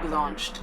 Probe launched.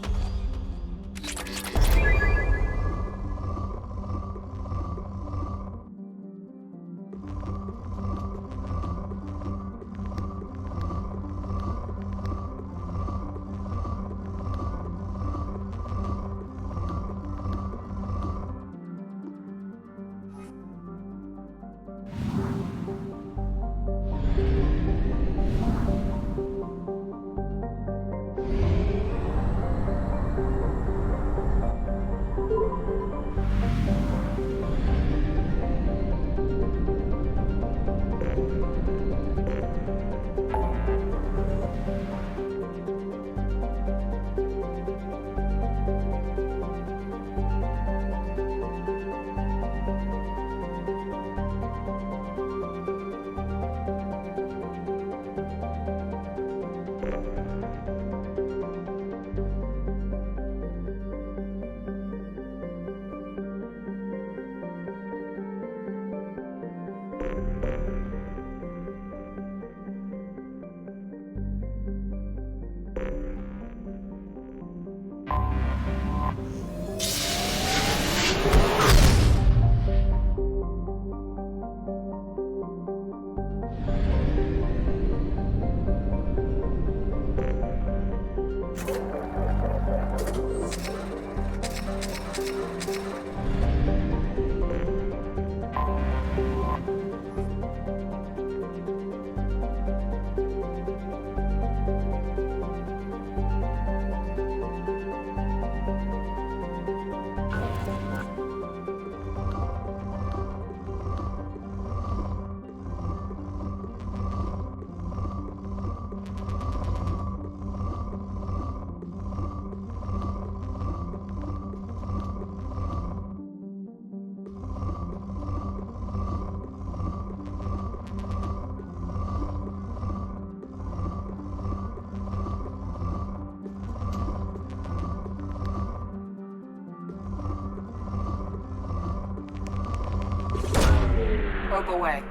Probe away.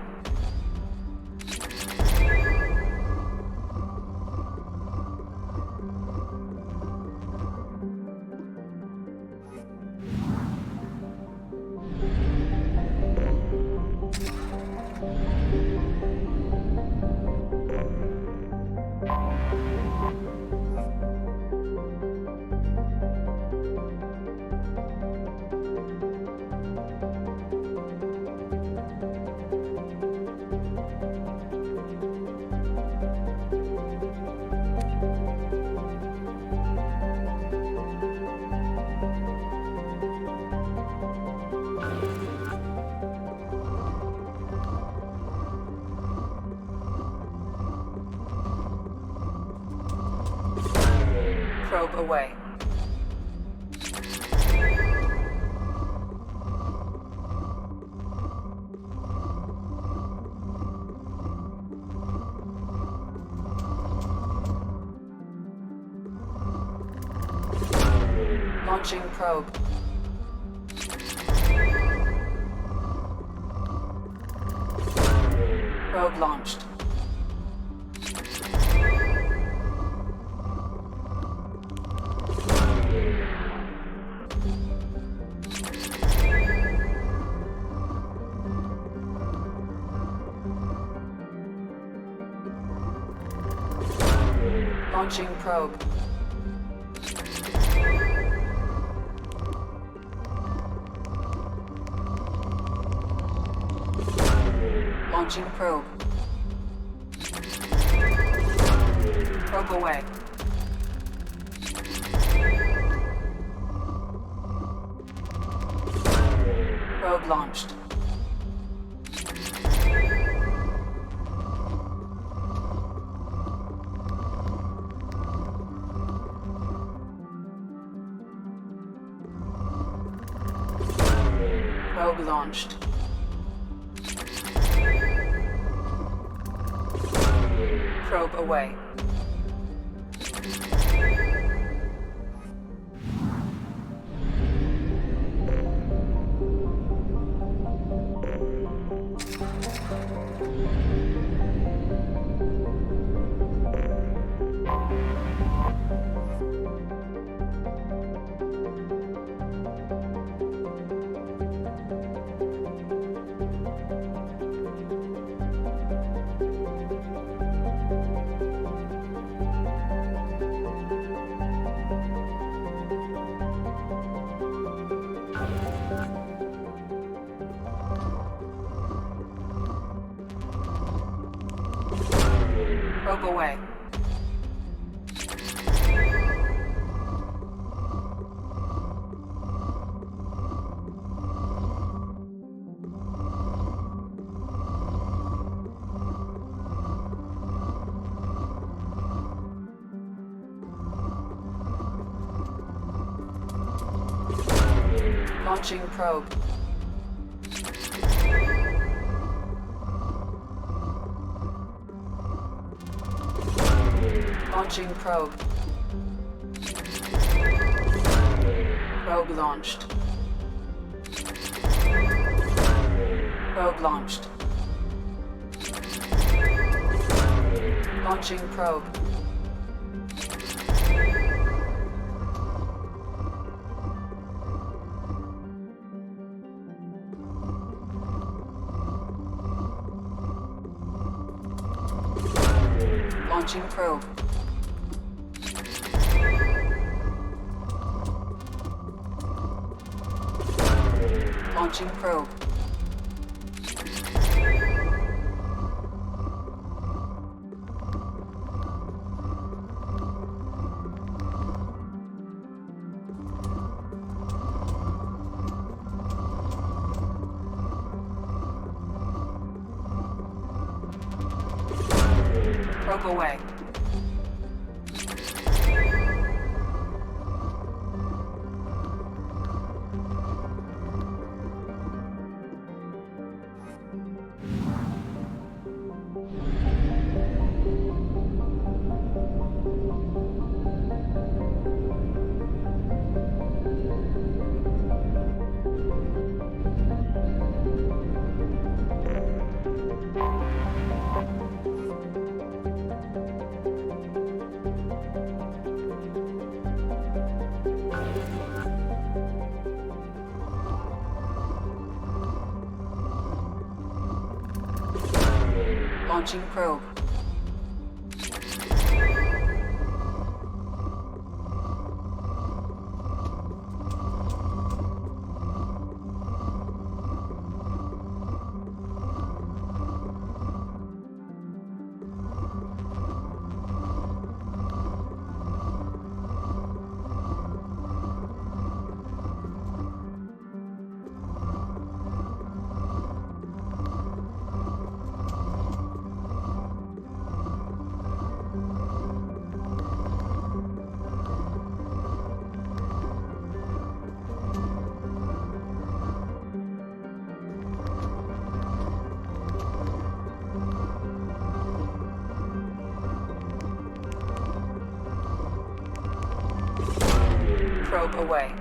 Probe away. Launching probe. Probe launched. Launching probe. Launching probe. Probe away. Probe launched. Probe launched. Probe away. Probe away. Launching probe. Launching probe. Probe launched. Probe launched. Launching probe. Launching probe. Launching probe. Probe away. Launching probe. Probe away.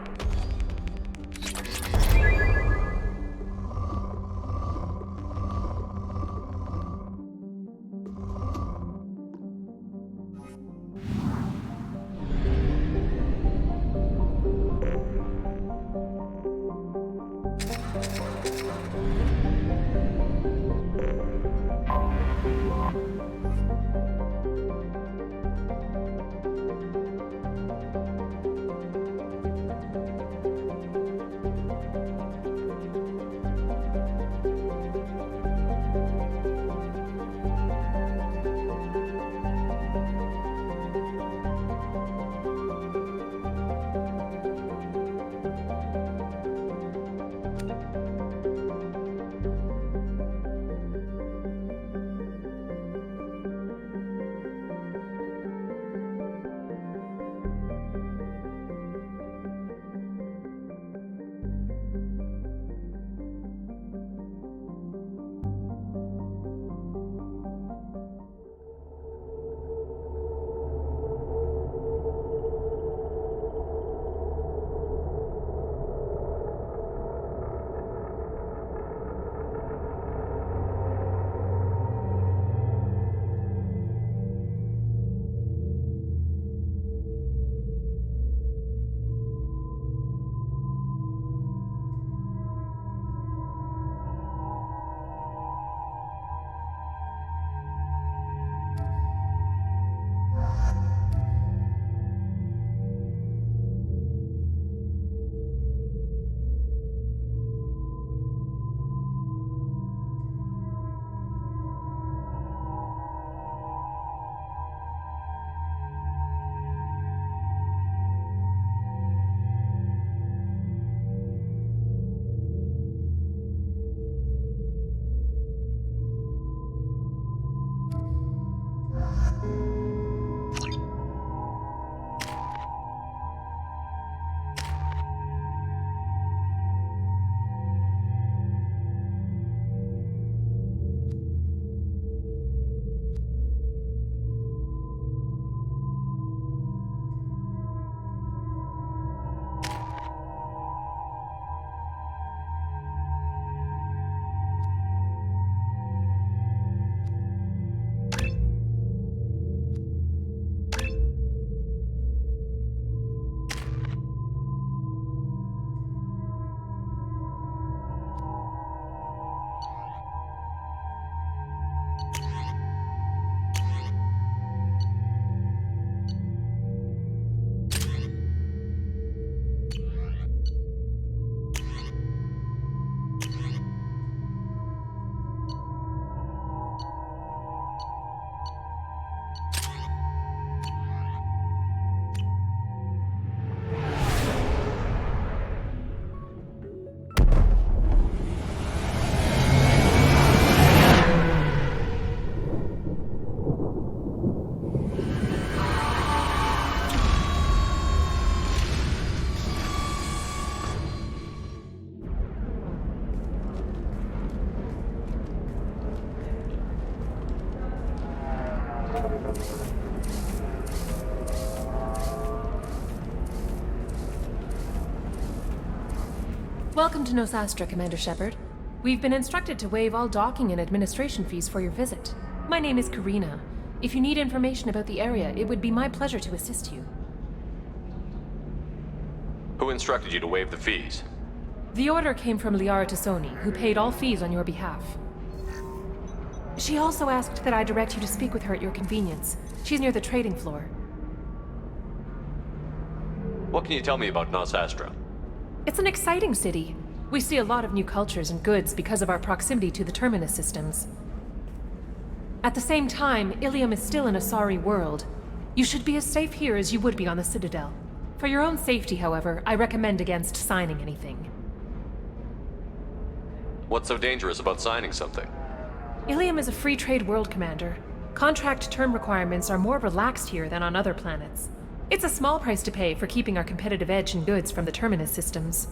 Welcome to Nosastra, Commander Shepard. We've been instructed to waive all docking and administration fees for your visit. My name is Karina. If you need information about the area, it would be my pleasure to assist you. Who instructed you to waive the fees? The order came from Liara who paid all fees on your behalf. She also asked that I direct you to speak with her at your convenience. She's near the trading floor. What can you tell me about Nosastra? It's an exciting city. We see a lot of new cultures and goods because of our proximity to the Terminus systems. At the same time, Ilium is still an Asari world. You should be as safe here as you would be on the Citadel. For your own safety, however, I recommend against signing anything. What's so dangerous about signing something? Ilium is a free trade world, Commander. Contract term requirements are more relaxed here than on other planets. It's a small price to pay for keeping our competitive edge in goods from the Terminus systems.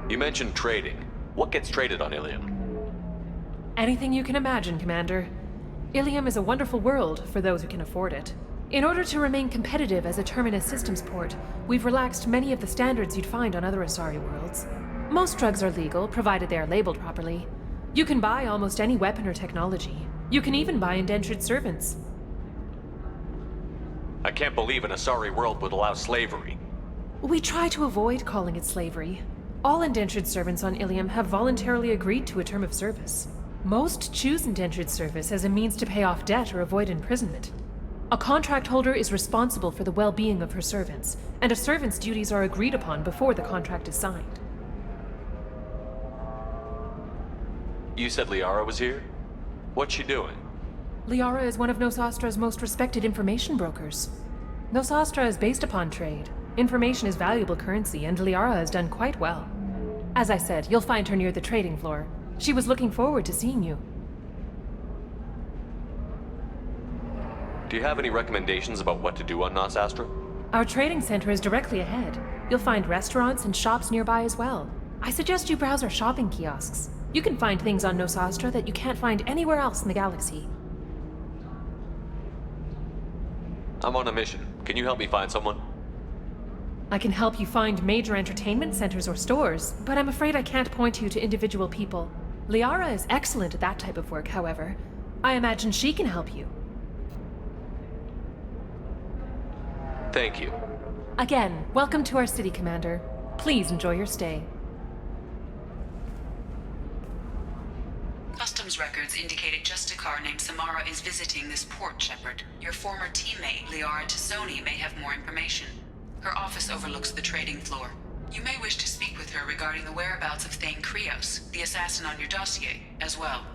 You mentioned trading. What gets traded on Ilium? Anything you can imagine, Commander. Ilium is a wonderful world for those who can afford it. In order to remain competitive as a Terminus systems port, we've relaxed many of the standards you'd find on other Asari worlds. Most drugs are legal, provided they are labeled properly. You can buy almost any weapon or technology. You can even buy indentured servants. I can't believe an Asari world would allow slavery. We try to avoid calling it slavery. All indentured servants on Ilium have voluntarily agreed to a term of service. Most choose indentured service as a means to pay off debt or avoid imprisonment. A contract holder is responsible for the well-being of her servants, and a servant's duties are agreed upon before the contract is signed. You said Liara was here? What's she doing? Liara is one of Nosastra's most respected information brokers. Nosastra is based upon trade. Information is valuable currency, and Liara has done quite well. As I said, you'll find her near the trading floor. She was looking forward to seeing you. Do you have any recommendations about what to do on Nosastra? Our trading center is directly ahead. You'll find restaurants and shops nearby as well. I suggest you browse our shopping kiosks. You can find things on Nosastra that you can't find anywhere else in the galaxy. I'm on a mission. Can you help me find someone? I can help you find major entertainment centers or stores, but I'm afraid I can't point you to individual people. Liara is excellent at that type of work, however. I imagine she can help you. Thank you. Again, welcome to our city, Commander. Please enjoy your stay. Customs records indicate a Justicar named Samara is visiting this port, Shepard. Your former teammate, Liara Tassoni, may have more information. Her office overlooks the trading floor. You may wish to speak with her regarding the whereabouts of Thane Krios, the assassin on your dossier, as well.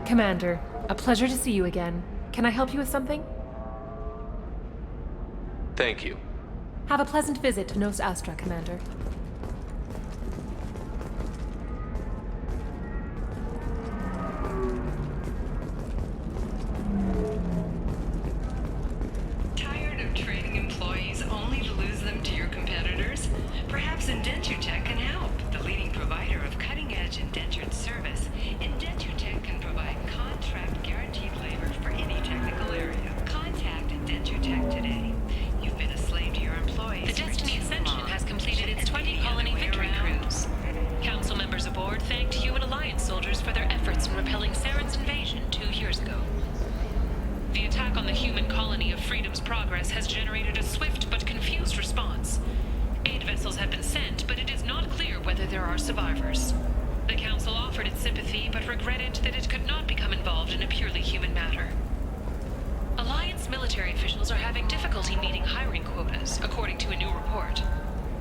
Commander, a pleasure to see you again. Can I help you with something? Thank you. Have a pleasant visit to Nos Astra, Commander. Tired of trading employees only to lose them to your competitors? Perhaps Indentutech can help. The leading provider of cutting-edge indentured service, Indentutech can provide contract guaranteed labor for any technical area. Contact Indentutech today. You've been a slave to your employees. The Destiny Ascension has completed its 20-colony victory cruise. Council members aboard thanked human Alliance soldiers for their efforts in repelling Saren's invasion 2 years ago. The attack on the human colony of Freedom's Progress has generated a swift but confused response. Aid vessels have been sent, but it is not clear whether there are survivors. The Council offered its sympathy, but regretted that it could not become involved in a purely human matter. Alliance military officials are having difficulty meeting hiring quotas, according to a new report.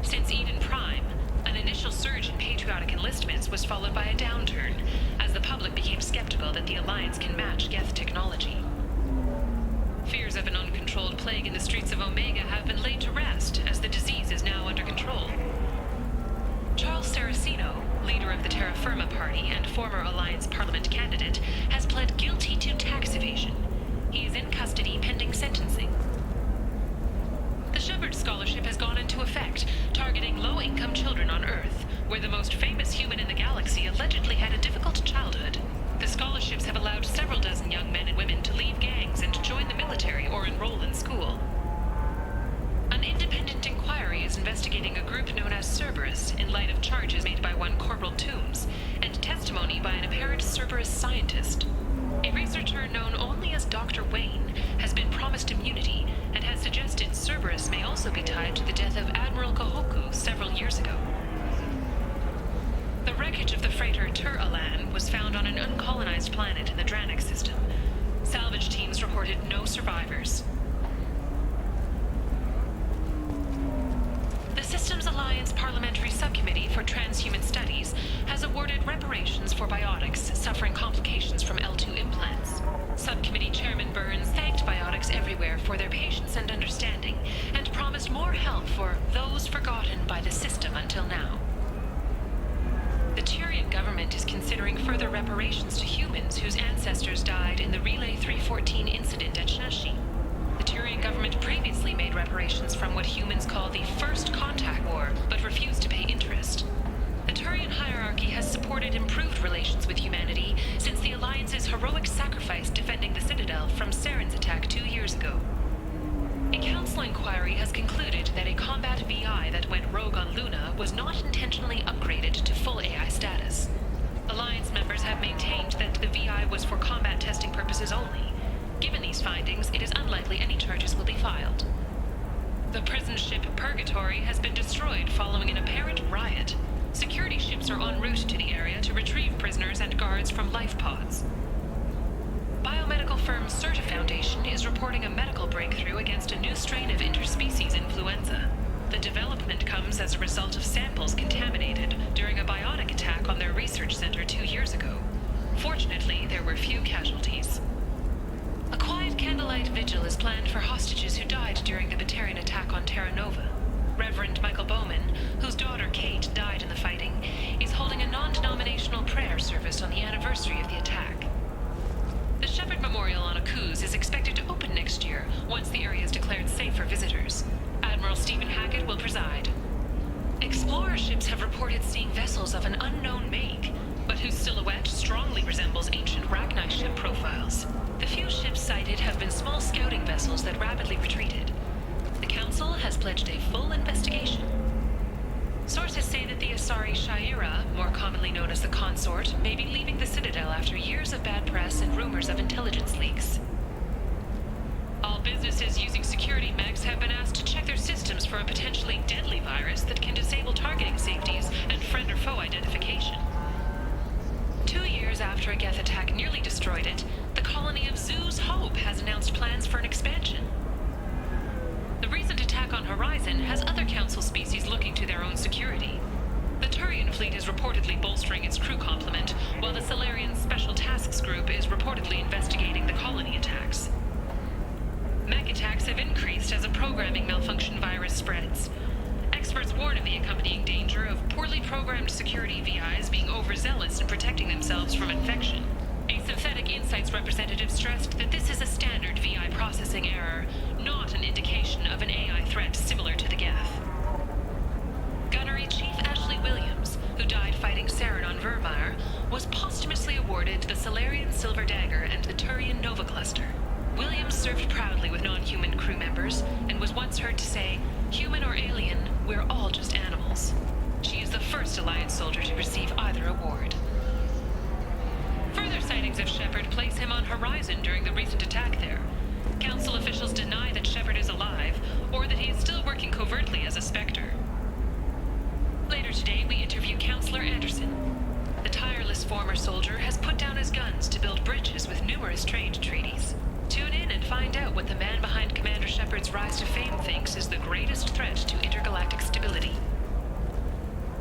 Since Eden Prime, an initial surge in patriotic enlistments was followed by a downturn, as the public became skeptical that the Alliance can match Geth technology. Fears of an uncontrolled plague in the streets Scholarship has gone into effect, targeting low-income children on Earth, where the most famous human in the galaxy allegedly had a difficult childhood. The scholarships have allowed several dozen young men and women to leave gangs and join the military or enroll in school. An independent inquiry is investigating a group known as Cerberus in light of charges made by one Corporal Toombs and testimony by an apparent Cerberus scientist. A researcher known only as Dr. Wayne has been promised immunity and has suggested Cerberus may also be tied to the death of Admiral Kahoku several years ago. The wreckage of the freighter Tur-Alan was found on an uncolonized planet in the Dranik system. Salvage teams reported no survivors. The Systems Alliance Parliamentary Subcommittee for Transhuman Studies has awarded reparations for biotics suffering complications from L2 implants. Subcommittee Chairman Burns thanked biotics everywhere for their patience and understanding, and promised more help for those forgotten by the system until now. The Turian government is considering further reparations to humans whose ancestors died in the Relay 314 incident at Shashi. The Turian government previously made reparations from what humans call the First Contact War, but refused to pay interest. The Turian hierarchy has supported improved relations with humanity since the Alliance's heroic sacrifice defending the Citadel from Saren's attack 2 years ago. A council inquiry has concluded that a combat VI that went rogue on Luna was not intentionally upgraded to full AI status. Alliance members have maintained that the VI was for combat testing purposes only. Given these findings, it is unlikely any charges will be filed. The prison ship Purgatory has been destroyed following an apparent riot. Security ships are en route to the area to retrieve prisoners and guards from life pods. Biomedical firm Certa Foundation is reporting a medical breakthrough against a new strain of interspecies influenza. The development comes as a result of samples contaminated during a biotic attack on their research center 2 years ago. Fortunately, there were few casualties. A quiet candlelight vigil is planned for hostages who died during the Batarian attack on Terra Nova. Reverend Michael Bowman, whose daughter Kate died in the fighting, is holding a non-denominational prayer service on the anniversary of the attack. The Shepherd Memorial on Akuz is expected to open next year, once the area is declared safe for visitors. Admiral Stephen Hackett will preside. Explorer ships have reported seeing vessels of an unknown make, but whose silhouette strongly resembles ancient Rachni ship profiles. The few ships sighted have been small scouting vessels that rapidly retreated. The Council has pledged a full investigation. Sources say that the Asari Shaira, more commonly known as the Consort, may be leaving the Citadel after years of bad press and rumors of intelligence leaks. All businesses using security mechs have been asked to check their systems for a potentially deadly virus that can disable targeting safeties and friend or foe identification. 2 years after a Geth attack nearly destroyed it, the colony of Zoo's Hope has announced plans for an expansion. The recent attack on Horizon has other Council species looking to their own security. The Turian fleet is reportedly bolstering its crew complement, while the Solarian Special Tasks Group is reportedly investigating the colony attacks. Mech attacks have increased as a programming malfunction virus spreads. Experts warn of the accompanying danger of poorly programmed security VIs being overzealous in protecting themselves from infection. A Synthetic Insights representative stressed that this is a standard VI processing error, not an indication of an AI threat similar to the Geth. Gunnery Chief Ashley Williams, who died fighting Saren on Vermeer, was posthumously awarded the Solarian Silver Dagger and the Turian Nova Cluster. Williams served proudly with non-human crew members and was once heard to say, "Human or alien, we're all just animals." She is the first Alliance soldier to receive either award. Further sightings of Shepard place him on Horizon during the recent attack there. Council officials deny that Shepard is alive, or that he is still working covertly as a Spectre. Later today, we interview Counselor Anderson. The tireless former soldier has put down his guns to build bridges with numerous trade treaties. Tune in and find out what the man behind Commander Shepard's rise to fame thinks is the greatest threat to intergalactic stability.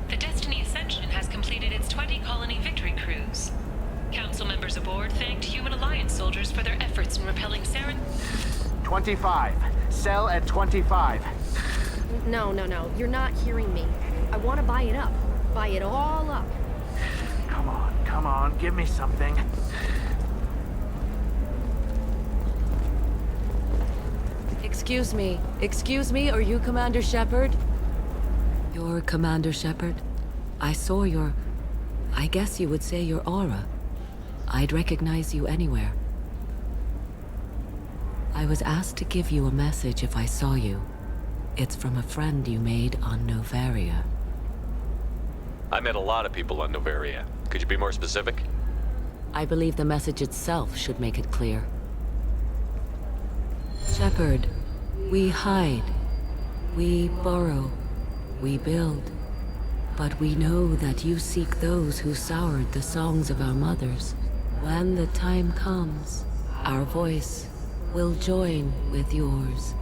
The Destiny Ascension has completed its 20-colony victory cruise. Council members aboard thanked Human Alliance soldiers for their efforts in repelling Saren... 25. Sell at 25. No. You're not hearing me. I want to buy it up. Buy it all up. Come on. Give me something. Excuse me, are you Commander Shepard? You're Commander Shepard? I saw your... I guess you would say your aura. I'd recognize you anywhere. I was asked to give you a message if I saw you. It's from a friend you made on Novaria. I met a lot of people on Novaria. Could you be more specific? I believe the message itself should make it clear. Shepard, we hide. We burrow. We build. But we know that you seek those who soured the songs of our mothers. When the time comes, our voice will join with yours,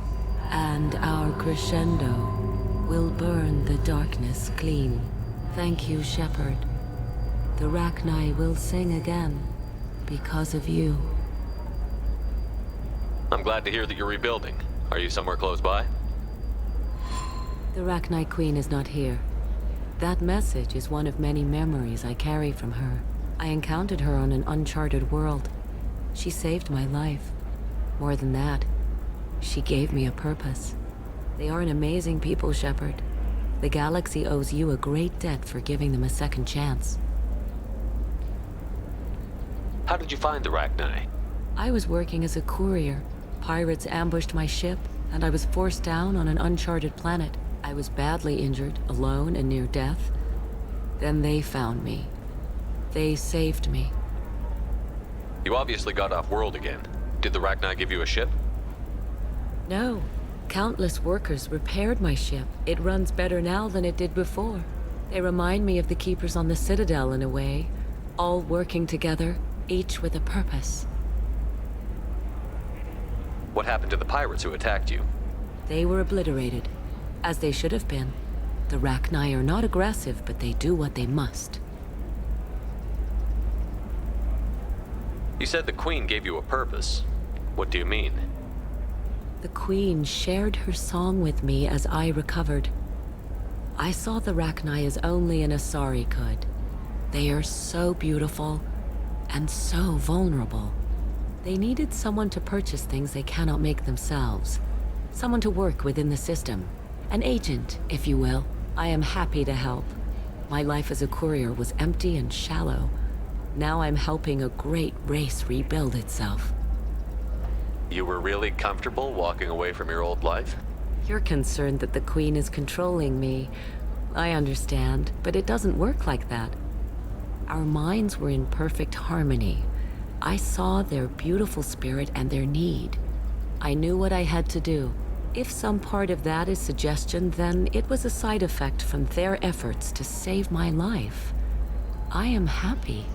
and our crescendo will burn the darkness clean. Thank you, Shepard. The Rachni will sing again because of you. I'm glad to hear that you're rebuilding. Are you somewhere close by? The Rachni Queen is not here. That message is one of many memories I carry from her. I encountered her on an uncharted world. She saved my life. More than that, she gave me a purpose. They are an amazing people, Shepard. The galaxy owes you a great debt for giving them a second chance. How did you find the Rachni? I was working as a courier. Pirates ambushed my ship, and I was forced down on an uncharted planet. I was badly injured, alone and near death. Then they found me. They saved me. You obviously got off world again. Did the Rachni give you a ship? No. Countless workers repaired my ship. It runs better now than it did before. They remind me of the Keepers on the Citadel in a way. All working together, each with a purpose. What happened to the pirates who attacked you? They were obliterated, as they should have been. The Rachni are not aggressive, but they do what they must. You said the Queen gave you a purpose. What do you mean? The Queen shared her song with me as I recovered. I saw the Rachni as only an Asari could. They are so beautiful and so vulnerable. They needed someone to purchase things they cannot make themselves. Someone to work within the system. An agent, if you will. I am happy to help. My life as a courier was empty and shallow. Now I'm helping a great race rebuild itself. You were really comfortable walking away from your old life? You're concerned that the Queen is controlling me. I understand, but it doesn't work like that. Our minds were in perfect harmony. I saw their beautiful spirit and their need. I knew what I had to do. If some part of that is suggestion, then it was a side effect from their efforts to save my life. I am happy.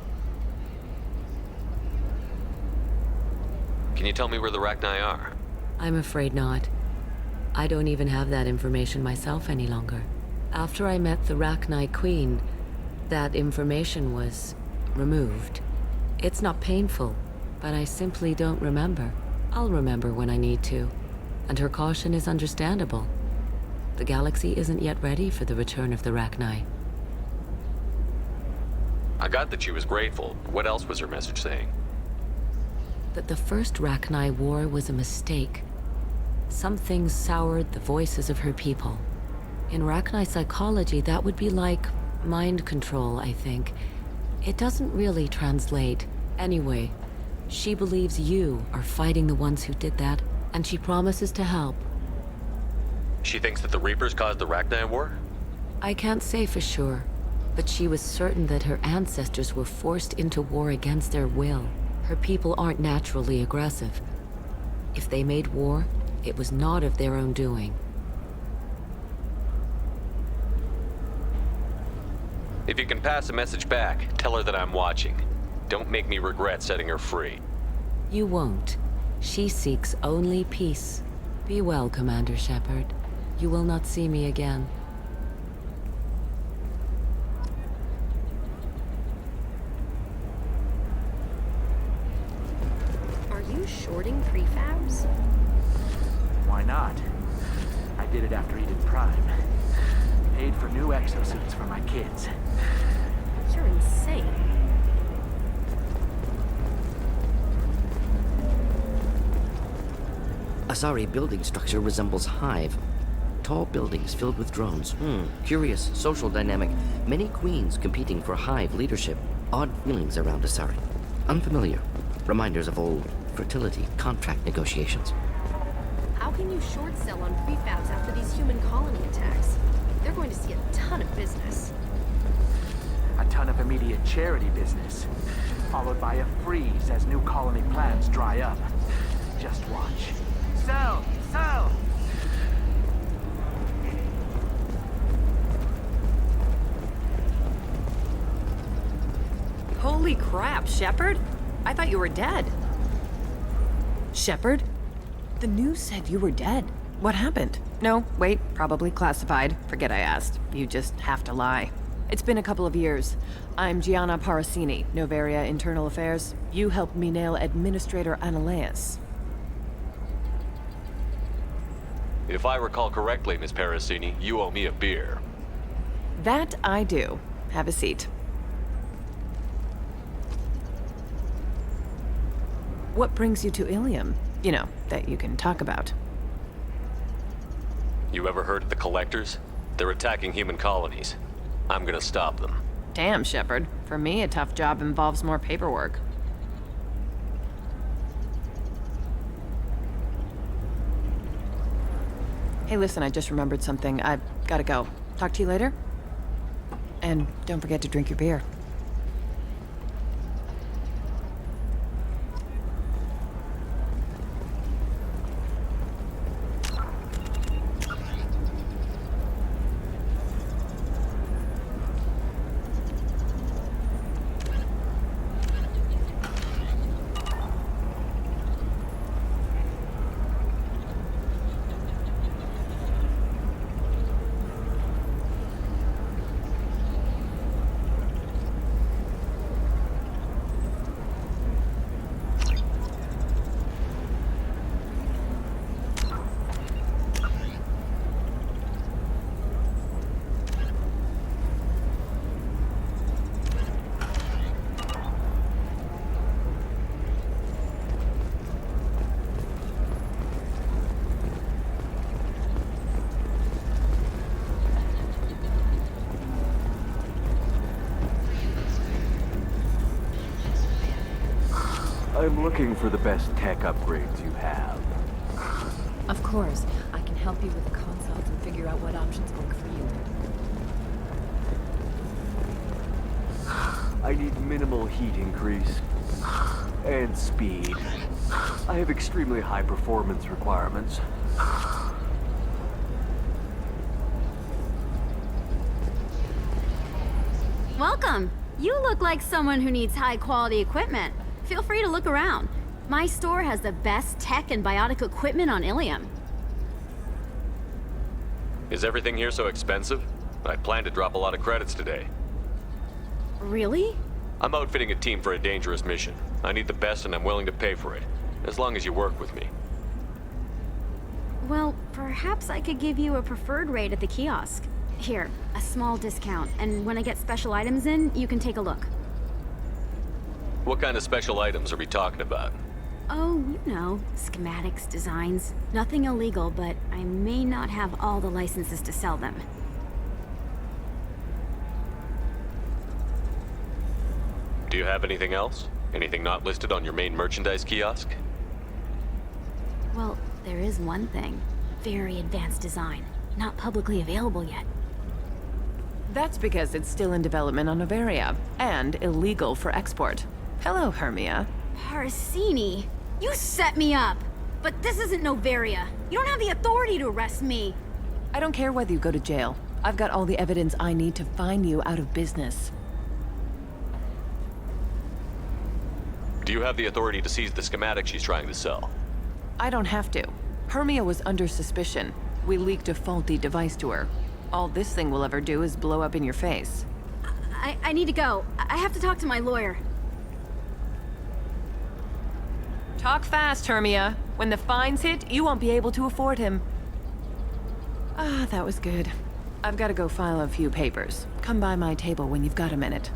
Can you tell me where the Rachni are? I'm afraid not. I don't even have that information myself any longer. After I met the Rachni Queen, that information was removed. It's not painful, but I simply don't remember. I'll remember when I need to, and her caution is understandable. The galaxy isn't yet ready for the return of the Rachni. I got that she was grateful. What else was her message saying? That the first Rachni war was a mistake. Something soured the voices of her people. In Rachni psychology, that would be like mind control, I think. It doesn't really translate. Anyway, she believes you are fighting the ones who did that, and she promises to help. She thinks that the Reapers caused the Rachni war? I can't say for sure, but she was certain that her ancestors were forced into war against their will. Her people aren't naturally aggressive. If they made war, it was not of their own doing. If you can pass a message back, tell her that I'm watching. Don't make me regret setting her free. You won't. She seeks only peace. Be well, Commander Shepard. You will not see me again. Are you shorting prefabs? Why not? I did it after Eden Prime. Paid for new exosuits for my kids. You're insane. Asari building structure resembles hive. Tall buildings filled with drones. Curious social dynamic. Many queens competing for hive leadership. Odd feelings around Asari. Unfamiliar. Reminders of old fertility contract negotiations. How can you short sell on prefabs after these human colony attacks? They're going to see a ton of business. A ton of immediate charity business, followed by a freeze as new colony plans dry up. Just watch. Sell! Sell! Holy crap, Shepard? I thought you were dead. Shepard? The news said you were dead. What happened? No, wait, probably classified. Forget I asked. You just have to lie. It's been a couple of years. I'm Gianna Parasini, Noveria Internal Affairs. You helped me nail Administrator Analeas. If I recall correctly, Miss Parasini, you owe me a beer. That I do. Have a seat. What brings you to Ilium? You know, that you can talk about. You ever heard of the Collectors? They're attacking human colonies. I'm gonna stop them. Damn, Shepard. For me, a tough job involves more paperwork. Hey, listen, I just remembered something. I've gotta go. Talk to you later? And don't forget to drink your beer. I'm looking for the best tech upgrades you have. Of course. I can help you with the consoles and figure out what options work for you. I need minimal heat increase. And speed. I have extremely high performance requirements. Welcome. You look like someone who needs high-quality equipment. Feel free to look around. My store has the best tech and biotic equipment on Ilium. Is everything here so expensive? I plan to drop a lot of credits today. Really? I'm outfitting a team for a dangerous mission. I need the best and I'm willing to pay for it, as long as you work with me. Well, perhaps I could give you a preferred rate at the kiosk. Here, a small discount, and when I get special items in, you can take a look. What kind of special items are we talking about? Oh, you know, schematics, designs. Nothing illegal, but I may not have all the licenses to sell them. Do you have anything else? Anything not listed on your main merchandise kiosk? Well, there is one thing. Very advanced design. Not publicly available yet. That's because it's still in development on Noveria, and illegal for export. Hello, Hermia. Parasini, you set me up! But this isn't Noveria. You don't have the authority to arrest me! I don't care whether you go to jail. I've got all the evidence I need to find you out of business. Do you have the authority to seize the schematic she's trying to sell? I don't have to. Hermia was under suspicion. We leaked a faulty device to her. All this thing will ever do is blow up in your face. I need to go. I have to talk to my lawyer. Talk fast, Hermia. When the fines hit, you won't be able to afford him. Ah, that was good. I've got to go file a few papers. Come by my table when you've got a minute.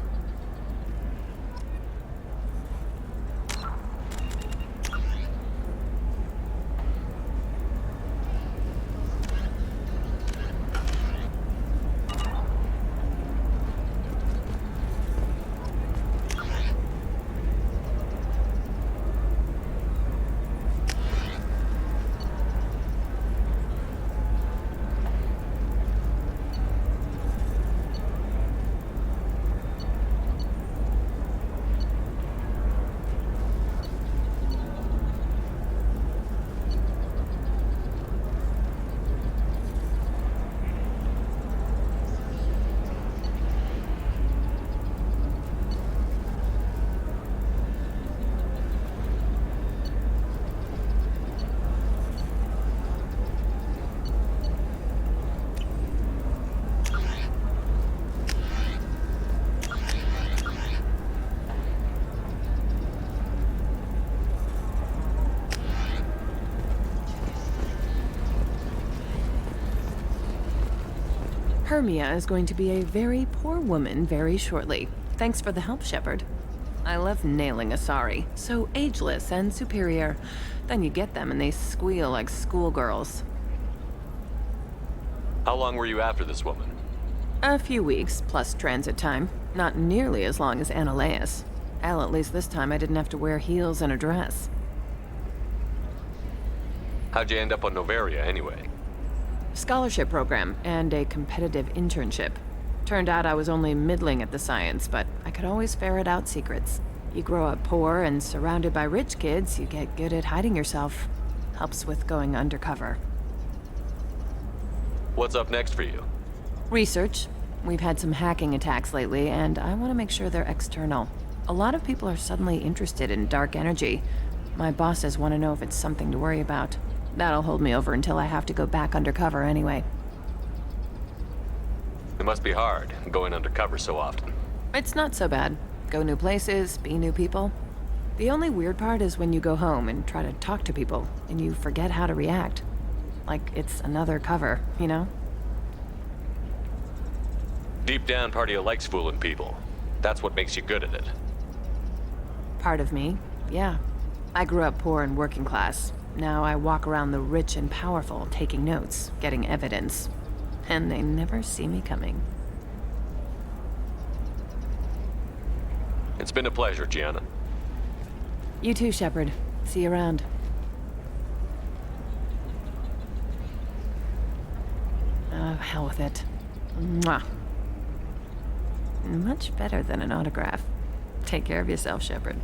Hermia is going to be a very poor woman very shortly. Thanks for the help, Shepard. I love nailing Asari. So ageless and superior. Then you get them and they squeal like schoolgirls. How long were you after this woman? A few weeks, plus transit time. Not nearly as long as Annaleus. Hell, at least this time I didn't have to wear heels and a dress. How'd you end up on Noveria, anyway? Scholarship program and a competitive internship. Turned out I was only middling at the science, but I could always ferret out secrets. You grow up poor and surrounded by rich kids, you get good at hiding yourself. Helps with going undercover. What's up next for you? Research. We've had some hacking attacks lately, and I want to make sure they're external. A lot of people are suddenly interested in dark energy. My bosses want to know if it's something to worry about. That'll hold me over until I have to go back undercover anyway. It must be hard, going undercover so often. It's not so bad. Go new places, be new people. The only weird part is when you go home and try to talk to people, and you forget how to react. Like it's another cover, you know? Deep down, part of you likes fooling people. That's what makes you good at it. Part of me, yeah. I grew up poor and working class. Now I walk around the rich and powerful, taking notes, getting evidence. And they never see me coming. It's been a pleasure, Gianna. You too, Shepard. See you around. Oh, hell with it. Mwah. Much better than an autograph. Take care of yourself, Shepard.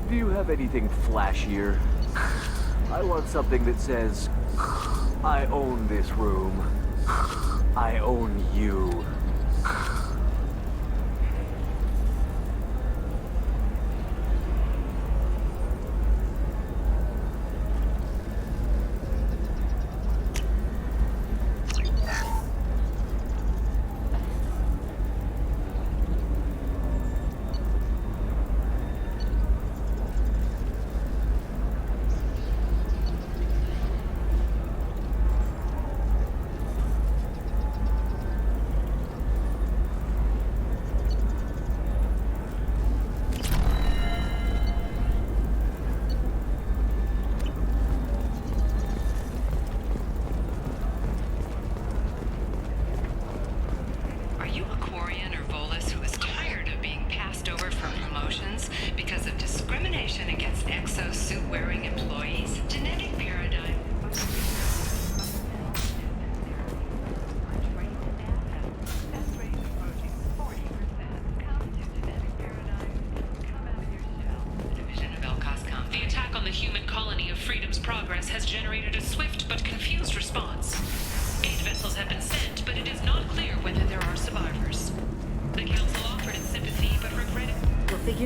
Do you have anything flashier? I want something that says, I own this room. I own you.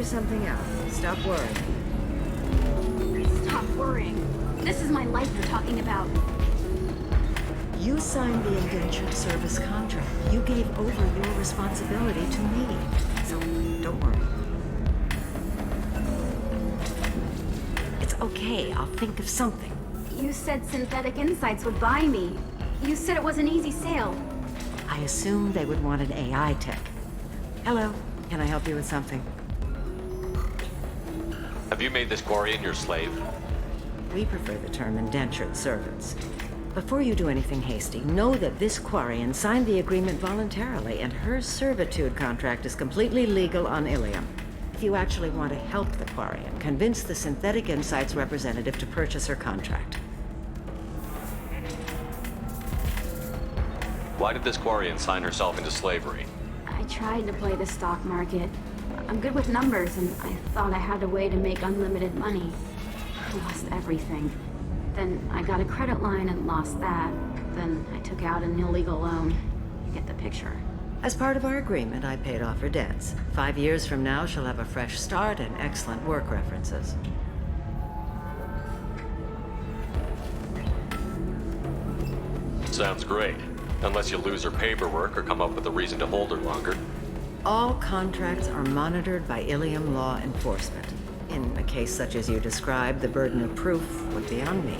Something out. Stop worrying. Stop worrying. This is my life you're talking about. You signed the indentured service contract. You gave over your responsibility to me. So, don't worry. It's okay. I'll think of something. You said Synthetic Insights would buy me. You said it was an easy sale. I assumed they would want an AI tech. Hello. Can I help you with something? Have you made this Quarian your slave? We prefer the term indentured servants. Before you do anything hasty, know that this Quarian signed the agreement voluntarily, and her servitude contract is completely legal on Ilium. If you actually want to help the Quarian, convince the Synthetic Insights representative to purchase her contract. Why did this Quarian sign herself into slavery? I tried to play the stock market. I'm good with numbers, and I thought I had a way to make unlimited money. I lost everything. Then I got a credit line and lost that. Then I took out an illegal loan. You get the picture. As part of our agreement, I paid off her debts. 5 years from now, she'll have a fresh start and excellent work references. Sounds great. Unless you lose her paperwork or come up with a reason to hold her longer. All contracts are monitored by Ilium law enforcement. In a case such as you described, the burden of proof would be on me.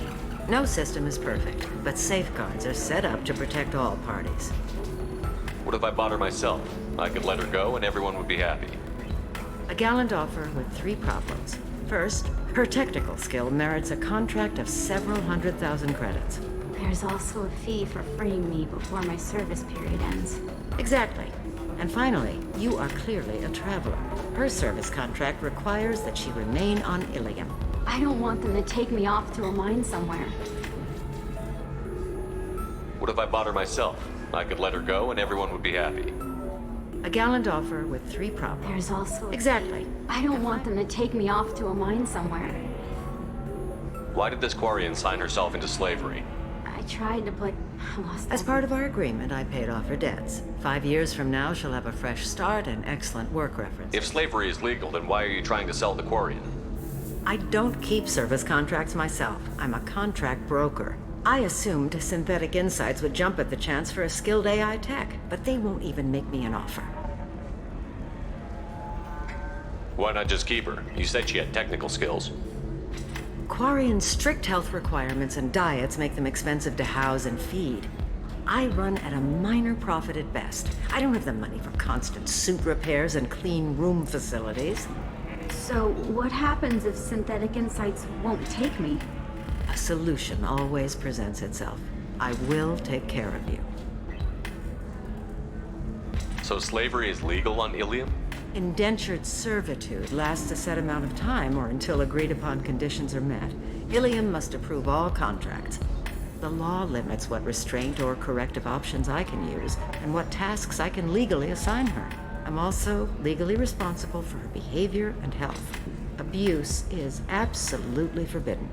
No system is perfect, but safeguards are set up to protect all parties. What if I bought her myself? I could let her go and everyone would be happy. A gallant offer with 3 problems. First, her technical skill merits a contract of several 100,000 credits. There's also a fee for freeing me before my service period ends. Exactly. And finally, you are clearly a traveler. Her service contract requires that she remain on Ilium. I don't want them to take me off to a mine somewhere. What if I bought her myself? I could let her go and everyone would be happy. A gallant offer with 3 problems. There's also... Exactly. I don't want them to take me off to a mine somewhere. Why did this Quarian sign herself into slavery? I tried to, but I lost As part of our agreement, I paid off her debts. 5 years from now, she'll have a fresh start and excellent work reference. If slavery is legal, then why are you trying to sell the Quarian? I don't keep service contracts myself. I'm a contract broker. I assumed Synthetic Insights would jump at the chance for a skilled AI tech, but they won't even make me an offer. Why not just keep her? You said she had technical skills. Quarian's strict health requirements and diets make them expensive to house and feed. I run at a minor profit at best. I don't have the money for constant suit repairs and clean room facilities. So, what happens if Synthetic Insights won't take me? A solution always presents itself. I will take care of you. So slavery is legal on Ilium? Indentured servitude lasts a set amount of time or until agreed upon conditions are met. Ilium must approve all contracts. The law limits what restraint or corrective options I can use and what tasks I can legally assign her. I'm also legally responsible for her behavior and health. Abuse is absolutely forbidden.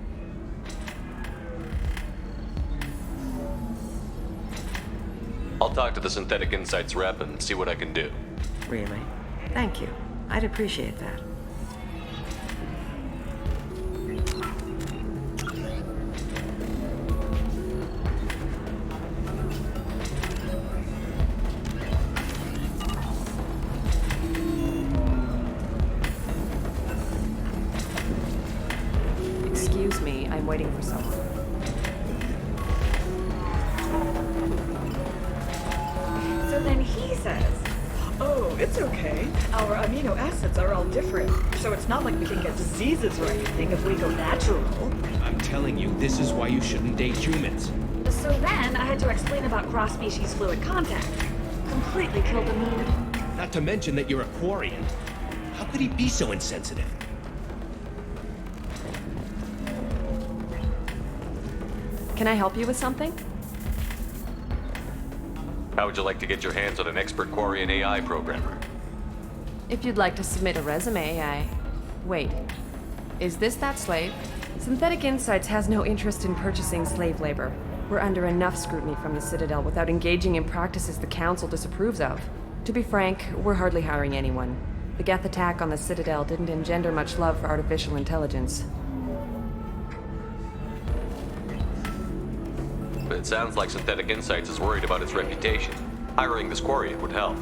I'll talk to the Synthetic Insights rep and see what I can do. Really? Thank you. I'd appreciate that. Excuse me, I'm waiting for someone. So then he says, oh, it's okay. Our amino acids are all different, so it's not like we can get diseases or anything if we go natural. I'm telling you, this is why you shouldn't date humans. So then I had to explain about cross-species fluid contact. Completely killed the mood. Not to mention that you're a Quarian. How could he be so insensitive? Can I help you with something? How would you like to get your hands on an expert Quarian AI programmer? If you'd like to submit a resume, Wait. Is this that slave? Synthetic Insights has no interest in purchasing slave labor. We're under enough scrutiny from the Citadel without engaging in practices the Council disapproves of. To be frank, we're hardly hiring anyone. The Geth attack on the Citadel didn't engender much love for artificial intelligence. But it sounds like Synthetic Insights is worried about its reputation. Hiring this Quarian would help.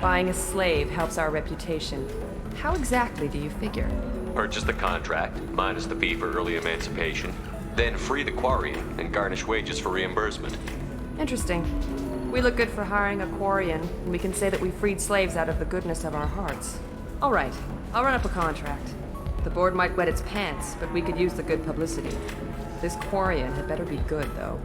Buying a slave helps our reputation. How exactly do you figure? Purchase the contract, minus the fee for early emancipation, then free the Quarian and garnish wages for reimbursement. Interesting. We look good for hiring a Quarian, and we can say that we freed slaves out of the goodness of our hearts. All right, I'll run up a contract. The board might wet its pants, but we could use the good publicity. This Quarian had better be good, though.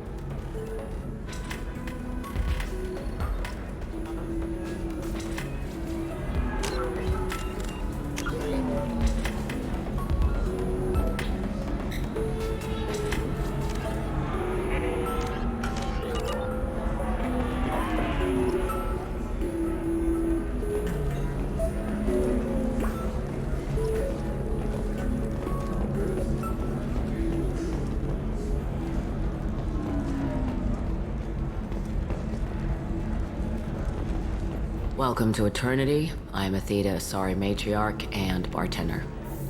Welcome to Eternity. I'm Athena, Asari Matriarch and bartender.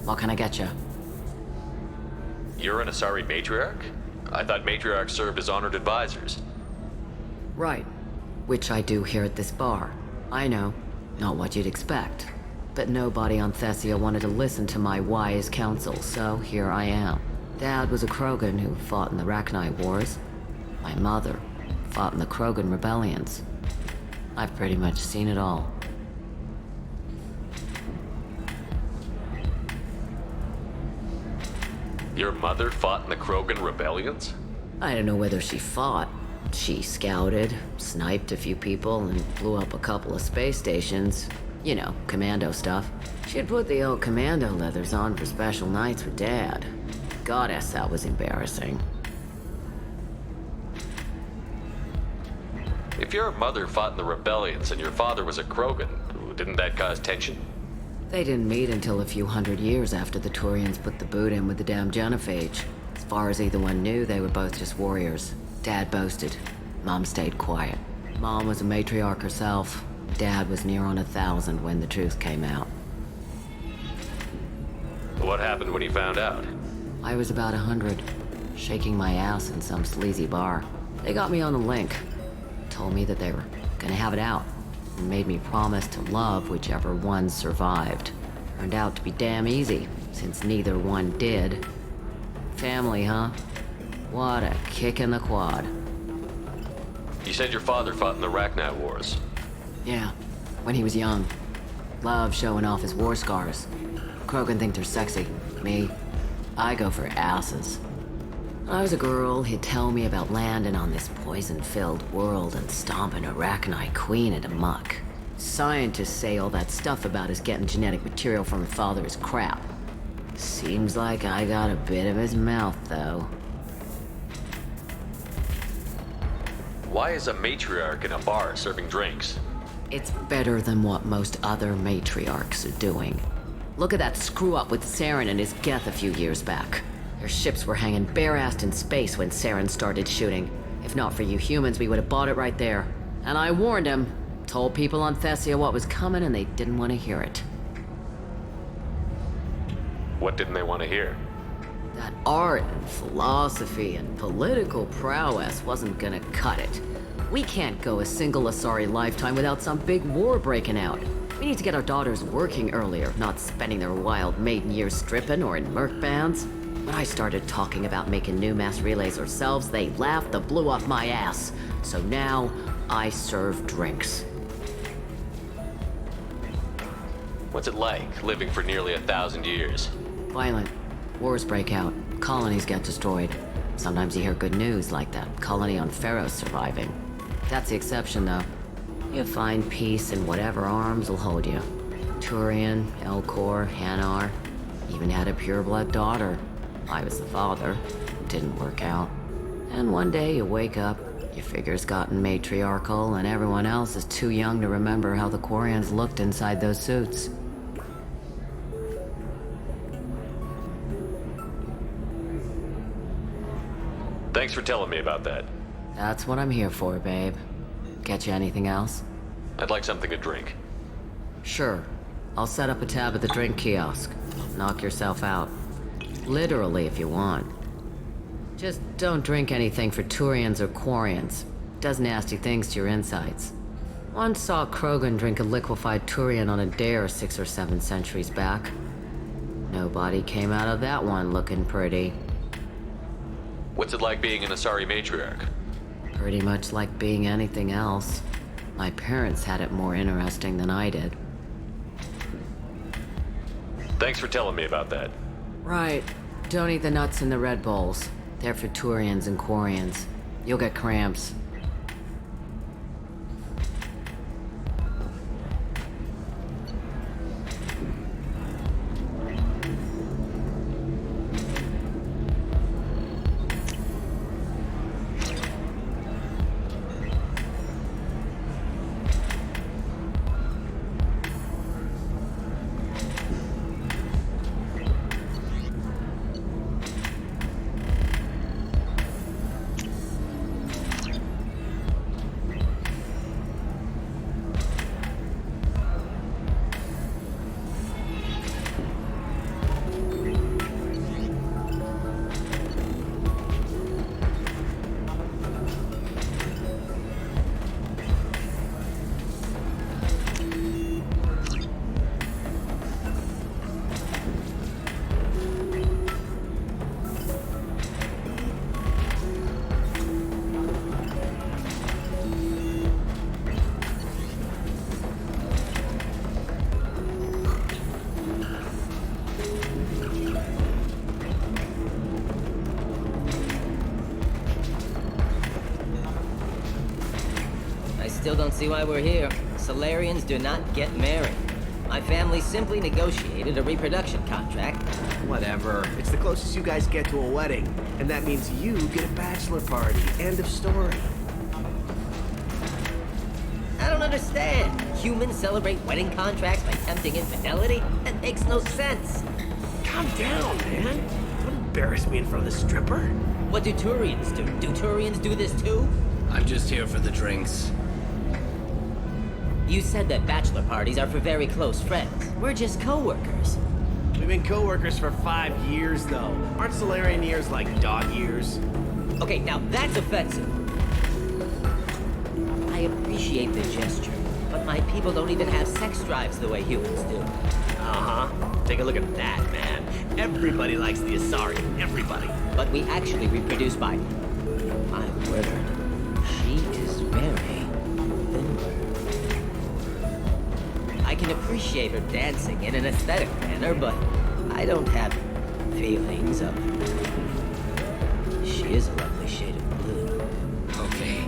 What can I get you? You're an Asari matriarch? I thought matriarchs served as honored advisors. Right. Which I do here at this bar. I know. Not what you'd expect. But nobody on Thessia wanted to listen to my wise counsel, so here I am. Dad was a Krogan who fought in the Rachni Wars. My mother fought in the Krogan rebellions. I've pretty much seen it all. Your mother fought in the Krogan rebellions? I don't know whether she fought. She scouted, sniped a few people, and blew up a couple of space stations. You know, commando stuff. She'd put the old commando leathers on for special nights with Dad. Goddess, that was embarrassing. If your mother fought in the rebellions and your father was a Krogan, didn't that cause tension? They didn't meet until a few hundred years after the Turians put the boot in with the damn genophage. As far as either one knew, they were both just warriors. Dad boasted. Mom stayed quiet. Mom was a matriarch herself. Dad was near on 1,000 when the truth came out. What happened when he found out? I was about 100, shaking my ass in some sleazy bar. They got me on the link. Told me that they were gonna have it out, and made me promise to love whichever one survived. Turned out to be damn easy, since neither one did. Family, huh? What a kick in the quad. You said your father fought in the Rachni Wars. Yeah, when he was young. Loved showing off his war scars. Krogan think they're sexy. Me, I go for asses. When I was a girl, he'd tell me about landing on this poison-filled world and stomping a Rachni queen into muck. Scientists say all that stuff about us getting genetic material from her father is crap. Seems like I got a bit of his mouth, though. Why is a matriarch in a bar serving drinks? It's better than what most other matriarchs are doing. Look at that screw-up with Saren and his Geth a few years back. Their ships were hanging bare-assed in space when Saren started shooting. If not for you humans, we would have bought it right there. And I warned him. Told people on Thessia what was coming, and they didn't want to hear it. What didn't they want to hear? That art and philosophy and political prowess wasn't gonna cut it. We can't go a single Asari lifetime without some big war breaking out. We need to get our daughters working earlier, not spending their wild maiden years stripping or in merc bands. When I started talking about making new mass relays ourselves, they laughed the blue off my ass. So now, I serve drinks. What's it like, living for nearly 1,000 years? Violent. Wars break out. Colonies get destroyed. Sometimes you hear good news, like that colony on Pharaoh surviving. That's the exception, though. You find peace in whatever arms will hold you. Turian, Elcor, Hanar. Even had a pureblood daughter. I was the father. Didn't work out. And one day you wake up, your figure's gotten matriarchal, and everyone else is too young to remember how the Quarians looked inside those suits. Thanks for telling me about that. That's what I'm here for, babe. Get you anything else? I'd like something to drink. Sure. I'll set up a tab at the drink kiosk. Knock yourself out. Literally, if you want. Just don't drink anything for Turians or Quarians. Does nasty things to your insides. Once saw Krogan drink a liquefied Turian on a dare 6 or 7 centuries back. Nobody came out of that one looking pretty. What's it like being an Asari matriarch? Pretty much like being anything else. My parents had it more interesting than I did. Thanks for telling me about that. Right. Don't eat the nuts in the Red Bowls. They're for Turians and Quarians. You'll get cramps. I still don't see why we're here. Solarians do not get married. My family simply negotiated a reproduction contract. Whatever. It's the closest you guys get to a wedding. And that means you get a bachelor party. End of story. I don't understand. Humans celebrate wedding contracts by tempting infidelity? That makes no sense. Calm down, man. Don't embarrass me in front of the stripper. What do Turians do? Do Turians do this too? I'm just here for the drinks. You said that bachelor parties are for very close friends. We're just co-workers. We've been co-workers for 5 years, though. Aren't Solarian years like dog years? Okay, now that's offensive. I appreciate the gesture, but my people don't even have sex drives the way humans do. Uh-huh. Take a look at that, man. Everybody likes the Asari. Everybody. But we actually reproduce by... My word. She is very limber. I can appreciate her dancing in an aesthetic manner, but I don't have feelings of... She is a lovely shade of blue. Okay,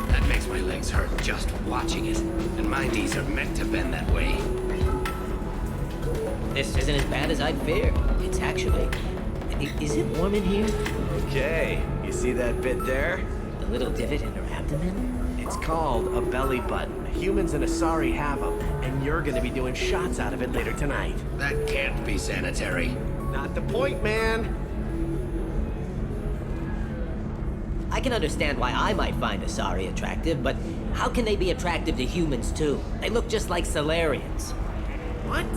that makes my legs hurt just watching it. And my knees are meant to bend that way. This isn't as bad as I'd feared. It's actually... Is it warm in here? Okay, you see that bit there? The little divot in her abdomen? It's called a belly button. Humans and Asari have them, and you're gonna be doing shots out of it later tonight. That can't be sanitary. Not the point, man. I can understand why I might find Asari attractive, but how can they be attractive to humans too? They look just like Solarians. What?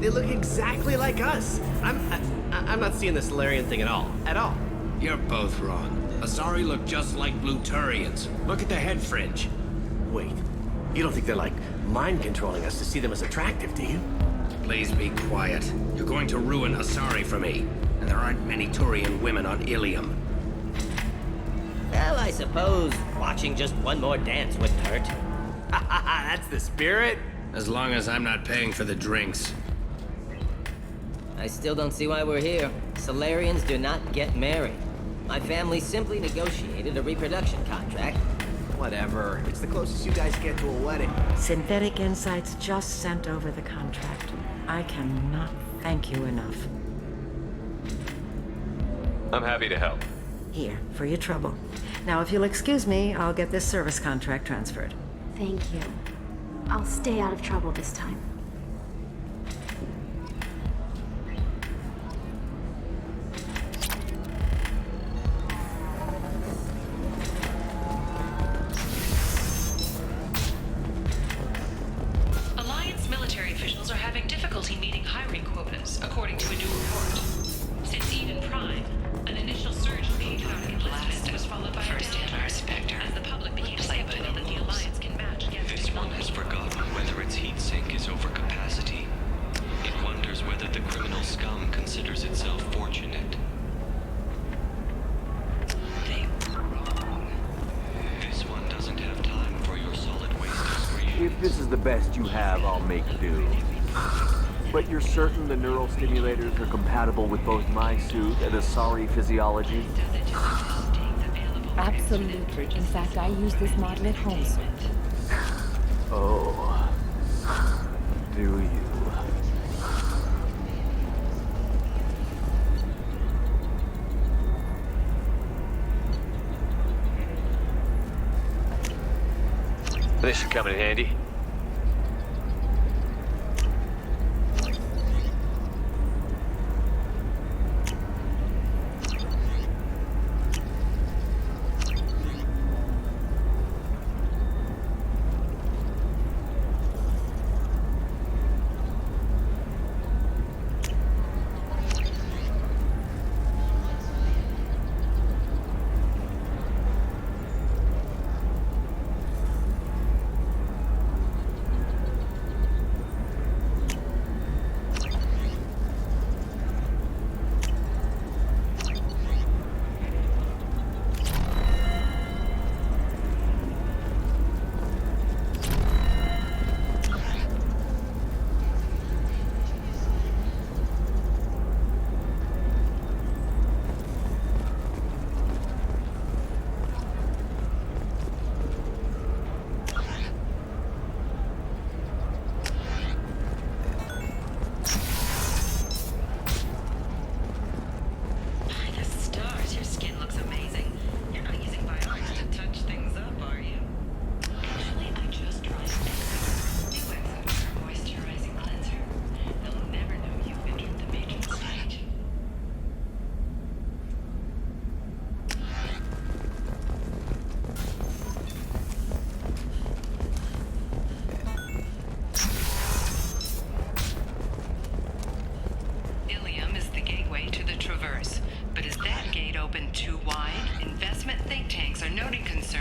They look exactly like us. I'm not seeing the Solarian thing at all. At all. You're both wrong. Asari look just like blue Turians. Look at the head fringe. Wait, you don't think they're like mind controlling us to see them as attractive, do you? Please be quiet. You're going to ruin Asari for me. And there aren't many Turian women on Ilium. Well, I suppose watching just one more dance wouldn't hurt. That's the spirit. As long as I'm not paying for the drinks. I still don't see why we're here. Solarians do not get married. My family simply negotiated a reproduction contract. Whatever. It's the closest you guys get to a wedding. Synthetic Insights just sent over the contract. I cannot thank you enough. I'm happy to help. Here, for your trouble. Now, if you'll excuse me, I'll get this service contract transferred. Thank you. I'll stay out of trouble this time. Alliance military officials are having difficulty meeting hiring quotas, according to a new report. Since Eden Prime, an initial surge in the enlistment was followed by a downturn as the public became skeptical that the Alliance can match against This one has forgotten whether its heat sink is over capacity. It wonders whether the criminal scum considers itself fortunate. They were wrong. This one doesn't have time for your solid waste excretion. If this is the best you have, I'll make do. But you're certain the neural stimulators are compatible with both my suit and Asari physiology? Absolutely. In fact, I use this model at home, sir. Oh. Do you? This should come in handy.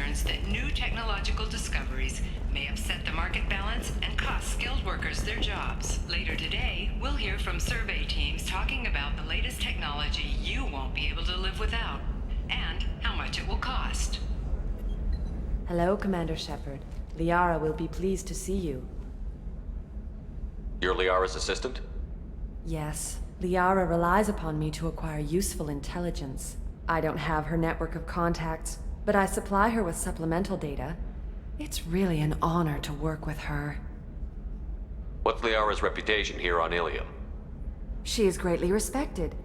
concerns that new technological discoveries may upset the market balance and cost skilled workers their jobs. Later today, we'll hear from survey teams talking about the latest technology you won't be able to live without, and how much it will cost. Hello, Commander Shepard. Liara will be pleased to see you. You're Liara's assistant? Yes. Liara relies upon me to acquire useful intelligence. I don't have her network of contacts, but I supply her with supplemental data. It's really an honor to work with her. What's Liara's reputation here on Ilium? She is greatly respected.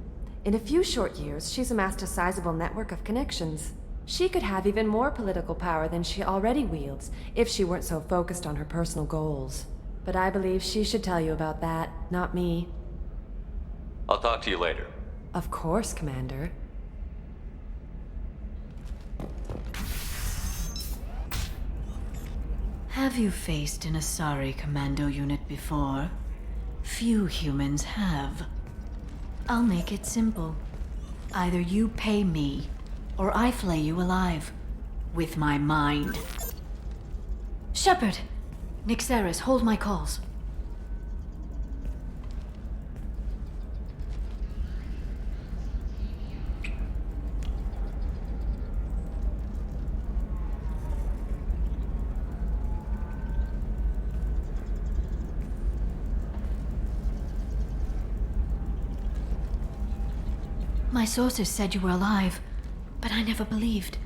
In a few short years, she's amassed a sizable network of connections. She could have even more political power than she already wields, if she weren't so focused on her personal goals. But I believe she should tell you about that, not me. I'll talk to you later. Of course, Commander. Have you faced an Asari commando unit before? Few humans have. I'll make it simple. Either you pay me, or I flay you alive. With my mind. Shepard! Nixeris, hold my calls. My sources said you were alive, but I never believed.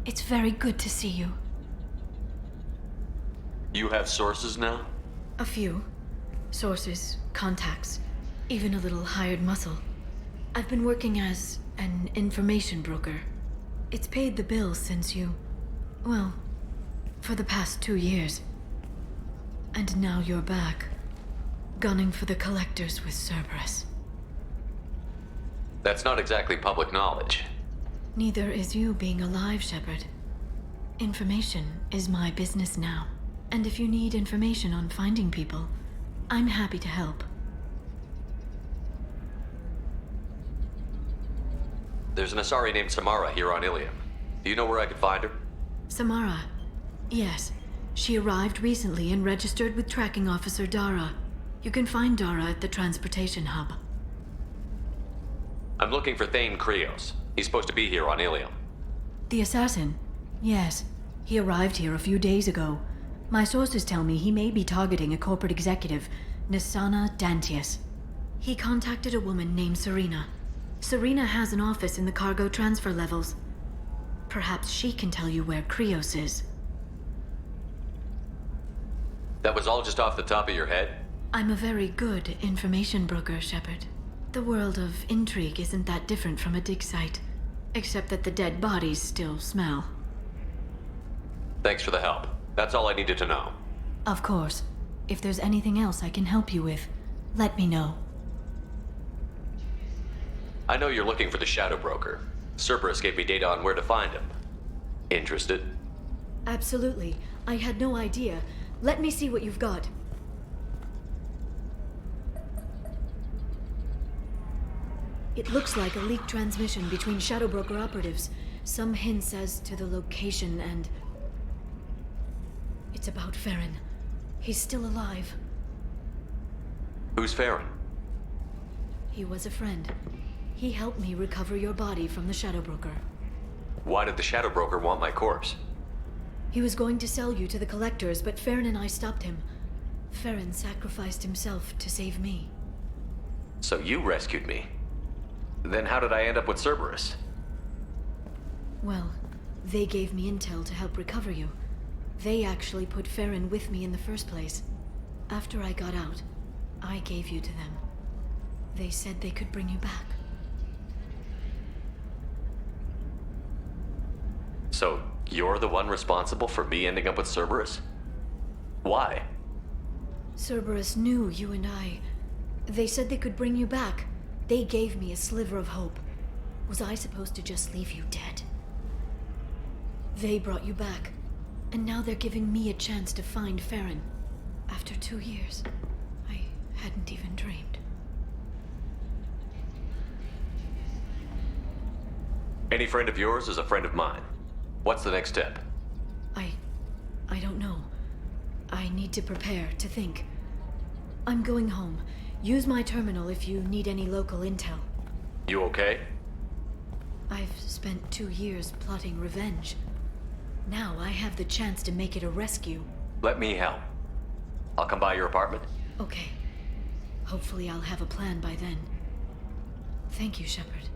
It's very good to see you. You have sources now? A few. Sources, contacts, even a little hired muscle. I've been working as an information broker. It's paid the bills since you... well, for the past 2 years. And now you're back, gunning for the collectors with Cerberus. That's not exactly public knowledge. Neither is you being alive, Shepard. Information is my business now. And if you need information on finding people, I'm happy to help. There's an Asari named Samara here on Ilium. Do you know where I could find her? Samara. Yes. She arrived recently and registered with Tracking Officer Dara. You can find Dara at the transportation hub. I'm looking for Thane Krios. He's supposed to be here on Ilium. The assassin? Yes. He arrived here a few days ago. My sources tell me he may be targeting a corporate executive, Nisana Dantius. He contacted a woman named Serena. Serena has an office in the cargo transfer levels. Perhaps she can tell you where Krios is. That was all just off the top of your head? I'm a very good information broker, Shepard. The world of intrigue isn't that different from a dig site, except that the dead bodies still smell. Thanks for the help. That's all I needed to know. Of course. If there's anything else I can help you with, let me know. I know you're looking for the Shadow Broker. Cerberus gave me data on where to find him. Interested? Absolutely. I had no idea. Let me see what you've got. It looks like a leaked transmission between Shadow Broker operatives. Some hints as to the location and... it's about Farron. He's still alive. Who's Farron? He was a friend. He helped me recover your body from the Shadow Broker. Why did the Shadow Broker want my corpse? He was going to sell you to the collectors, but Farron and I stopped him. Farron sacrificed himself to save me. So you rescued me. Then how did I end up with Cerberus? Well, they gave me intel to help recover you. They actually put Farron with me in the first place. After I got out, I gave you to them. They said they could bring you back. So, you're the one responsible for me ending up with Cerberus? Why? Cerberus knew you and I. They said they could bring you back. They gave me a sliver of hope. Was I supposed to just leave you dead? They brought you back, and now they're giving me a chance to find Farron. After 2 years, I hadn't even dreamed. Any friend of yours is a friend of mine. What's the next step? I don't know. I need to prepare, to think. I'm going home. Use my terminal if you need any local intel. You okay? I've spent 2 years plotting revenge. Now I have the chance to make it a rescue. Let me help. I'll come by your apartment. Okay. Hopefully I'll have a plan by then. Thank you, Shepard.